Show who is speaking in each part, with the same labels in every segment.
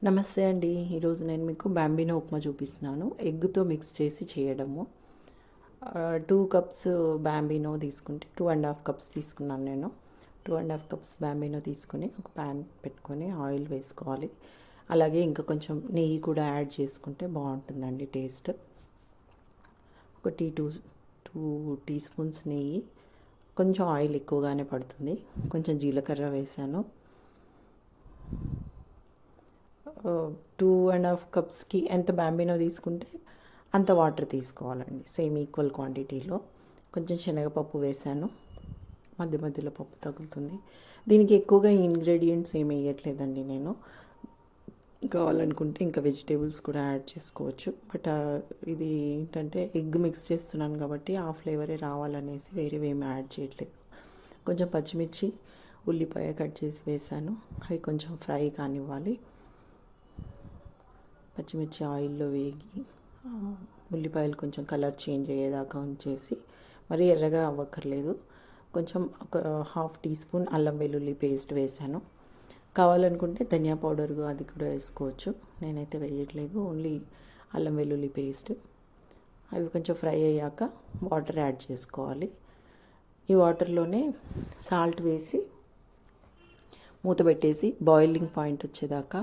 Speaker 1: నమస్తే అండి. ఈరోజు నేను మీకు బాంబినో ఉప్మా చూపిస్తున్నాను. ఎగ్గుతో మిక్స్ చేసి చేయడము. 2 కప్స్ బాంబినో తీసుకుంటే 2.5 కప్స్ తీసుకున్నాను నేను. 2.5 కప్స్ బాంబినో తీసుకొని ఒక ప్యాన్ పెట్టుకొని ఆయిల్ వేసుకోవాలి. అలాగే ఇంకా కొంచెం నెయ్యి కూడా యాడ్ చేసుకుంటే బాగుంటుందండి టేస్ట్. ఒక టూ టీ స్పూన్స్ నెయ్యి, కొంచెం ఆయిల్ ఎక్కువగానే పడుతుంది. కొంచెం జీలకర్ర వేసాను. 2.5 కప్స్కి ఎంత బాంబినో తీసుకుంటే అంత వాటర్ తీసుకోవాలండి. సేమ్ ఈక్వల్ క్వాంటిటీలో. కొంచెం శనగపప్పు వేసాను, మధ్య మధ్యలో పప్పు తగులుతుంది. దీనికి ఎక్కువగా ఇంగ్రీడియంట్స్ ఏమి వేయట్లేదండి నేను. కావాలనుకుంటే ఇంకా వెజిటేబుల్స్ కూడా యాడ్ చేసుకోవచ్చు. బట్ ఇది ఏంటంటే ఎగ్ మిక్స్ చేస్తున్నాను కాబట్టి ఆ ఫ్లేవరే రావాలనేసి వేరేవి ఏమి యాడ్ చేయట్లేదు. కొంచెం పచ్చిమిర్చి, ఉల్లిపాయ కట్ చేసి వేసాను. అవి కొంచెం ఫ్రై కానివ్వాలి. పచ్చిమిర్చి ఆయిల్లో వేగి ఉల్లిపాయలు కొంచెం కలర్ చేంజ్ అయ్యేదాకా ఉంచేసి, మరీ ఎర్రగా అవ్వక్కర్లేదు. కొంచెం ఒక హాఫ్ టీ స్పూన్ అల్లం వెల్లుల్లి పేస్ట్ వేసాను. కావాలనుకుంటే ధనియా పౌడర్ అది కూడా వేసుకోవచ్చు. నేనైతే వేయట్లేదు, ఓన్లీ అల్లం వెల్లుల్లి పేస్ట్. అవి కొంచెం ఫ్రై అయ్యాక వాటర్ యాడ్ చేసుకోవాలి. ఈ వాటర్లోనే సాల్ట్ వేసి మూత పెట్టేసి బాయిలింగ్ పాయింట్ వచ్చేదాకా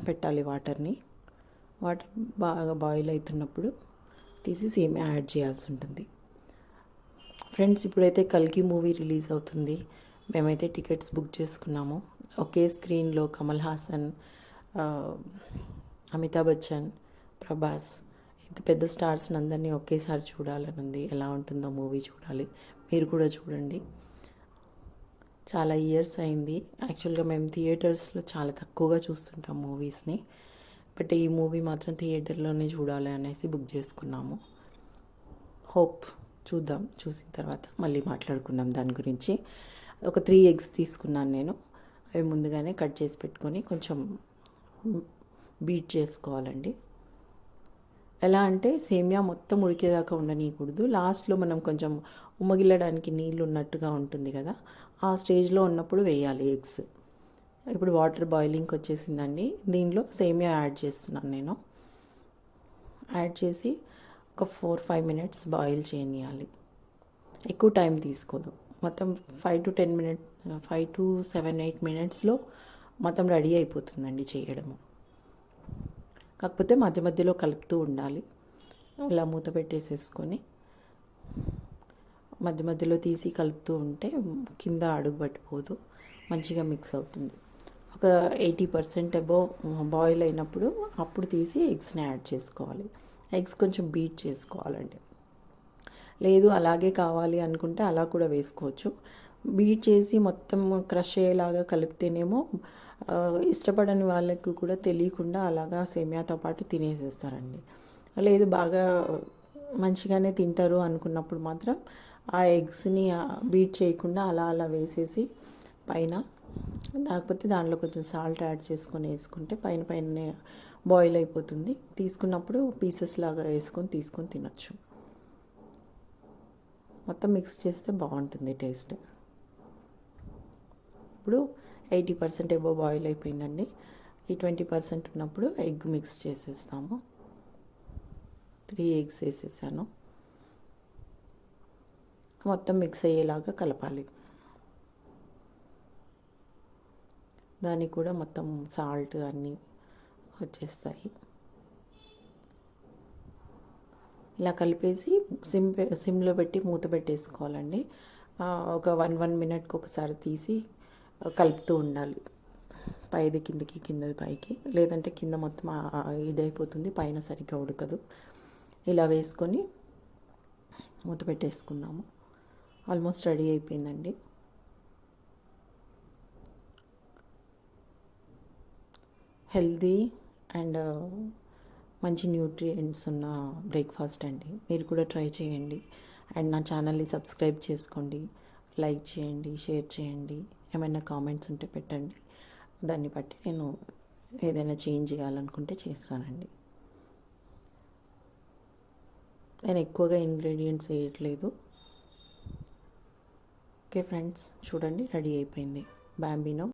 Speaker 1: పెట్టాలి వాటర్ని. వాటర్ బాగా బాయిల్ అవుతున్నప్పుడు తీసి సేమియా యాడ్ చేయాల్సి ఉంటుంది. ఫ్రెండ్స్, ఇప్పుడైతే కల్కి మూవీ రిలీజ్ అవుతుంది. మేమైతే టికెట్స్ బుక్ చేసుకున్నాము. ఒకే స్క్రీన్లో కమల్ హాసన్, అమితాబ్ బచ్చన్, ప్రభాస్, ఇంత పెద్ద స్టార్స్ని అందరినీ ఒకేసారి చూడాలని ఉంది. ఎలా ఉంటుందో మూవీ చూడాలి. మీరు కూడా చూడండి. చాలా ఇయర్స్ అయింది. యాక్చువల్గా మేము థియేటర్స్లో చాలా తక్కువగా చూస్తుంటాం మూవీస్ని. బట్ ఈ మూవీ మాత్రం థియేటర్లోనే చూడాలి అనేసి బుక్ చేసుకున్నాము. హోప్ చూద్దాం, చూసిన తర్వాత మళ్ళీ మాట్లాడుకుందాం దాని గురించి. ఒక 3 ఎగ్స్ తీసుకున్నాను నేను. అవి ముందుగానే కట్ చేసి పెట్టుకొని కొంచెం బీట్ చేసుకోవాలండి. ఎలా అంటే సేమియా మొత్తం ఉడికేదాకా ఉండనీయకూడదు. లాస్ట్లో మనం కొంచెం ఉమ్మగిల్లడానికి నీళ్ళు ఉన్నట్టుగా ఉంటుంది కదా, ఆ స్టేజ్లో ఉన్నప్పుడు వేయాలి ఎగ్స్. ఇప్పుడు వాటర్ బాయిలింగ్కి వచ్చేసిందండి. దీనిలో సేమియా యాడ్ చేస్తున్నాను నేను. యాడ్ చేసి ఒక 4-5 మినిట్స్ బాయిల్ చేయనియాలి. ఎక్కువ టైం తీసుకోదు. మొత్తం 5 to 7-8 మినిట్స్లో మొత్తం రెడీ అయిపోతుందండి చేయడము. కాకపోతే మధ్య మధ్యలో కలుపుతూ ఉండాలి. ఇలా మూత పెట్టేసేసుకొని మధ్య మధ్యలో తీసి కలుపుతూ ఉంటే కింద అడుగు పట్టిపోదు, మంచిగా మిక్స్ అవుతుంది. ఒక 80% అబోవ్ బాయిల్ అయినప్పుడు అప్పుడు తీసి ఎగ్స్ని యాడ్ చేసుకోవాలి. ఎగ్స్ కొంచెం బీట్ చేసుకోవాలండి. లేదు అలాగే కావాలి అనుకుంటే అలా కూడా వేసుకోవచ్చు. బీట్ చేసి మొత్తం క్రష్ అయ్యేలాగా కలిపితేనేమో ఇష్టపడని వాళ్ళకు కూడా తెలియకుండా అలాగా సేమియాతో పాటు తినేసేస్తారండి. లేదు బాగా మంచిగానే తింటారు అనుకున్నప్పుడు మాత్రం ఆ ఎగ్స్ని బీట్ చేయకుండా అలా అలా వేసేసి పైన, లేకపోతే దానిలో కొంచెం సాల్ట్ యాడ్ చేసుకొని వేసుకుంటే పైన పైన బాయిల్ అయిపోతుంది. తీసుకున్నప్పుడు పీసెస్ లాగా వేసుకొని తీసుకొని తినచ్చు. మొత్తం మిక్స్ చేస్తే బాగుంటుంది టేస్ట్. ఇప్పుడు 80% ఎబో బాయిల్ అయిపోయిందండి. ఈ 20% ఉన్నప్పుడు ఎగ్ మిక్స్ చేసేస్తాము. 3 ఎగ్స్ వేసేసాను. మొత్తం మిక్స్ అయ్యేలాగా కలపాలి. దానికి కూడా మొత్తం సాల్ట్ అన్నీ వచ్చేస్తాయి. ఇలా కలిపేసి సిమ్లో పెట్టి మూత పెట్టేసుకోవాలండి. ఒక 1 మినిట్కి ఒకసారి తీసి కలుపుతూ ఉండాలి. పైది కిందకి, కిందది పైకి, లేదంటే కింద మొత్తం ఇదైపోతుంది, పైన సరిగ్గా ఉడకదు. ఇలా వేసుకొని మూత పెట్టేసుకుందాము. ఆల్మోస్ట్ రెడీ అయిపోయిందండి. హెల్దీ అండ్ మంచి న్యూట్రియంట్స్ ఉన్న బ్రేక్ఫాస్ట్ అండి. మీరు కూడా ట్రై చేయండి. అండ్ నా ఛానల్ని సబ్స్క్రైబ్ చేసుకోండి, లైక్ చేయండి, షేర్ చేయండి. ఏమైనా కామెంట్స్ ఉంటే పెట్టండి. దాన్ని బట్టి నేను ఏదైనా చేంజ్ చేయాలనుకుంటే చేస్తానండి. నేను ఎక్కువగా ఇంగ్రీడియంట్స్ వేయట్లేదు. ఓకే ఫ్రెండ్స్, చూడండి రెడీ అయిపోయింది బాంబినో.